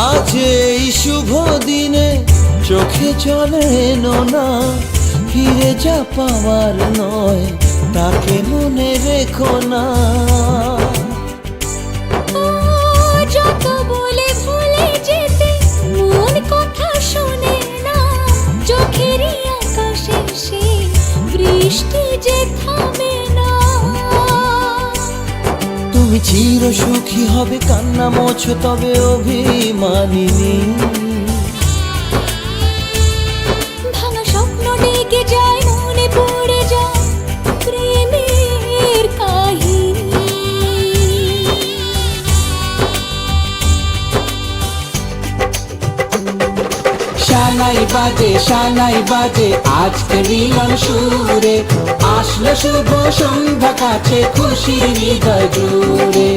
আজ এই শুভ দিনে চোখে চলে না, ফিরে যা পাওয়ার নয় তাকে মনে রেখো না। যত বলে ভুলে যেতে মন কথা শোনে না, চোখেরই আকাশে সে বৃষ্টি যে থামে না। তুমি চির সুখী হবে কান্না মোছো তবে অভিমানিনী। ভাঙা স্বপ্ন ডেকে যায় মনে পড়ে যায় প্রেমের কাহিনী। শানাই বাজে আজকে মিলন সুরে, আসলো শুভ সন্ধ্যা কাছে খুশির হৃদয় জুড়ে।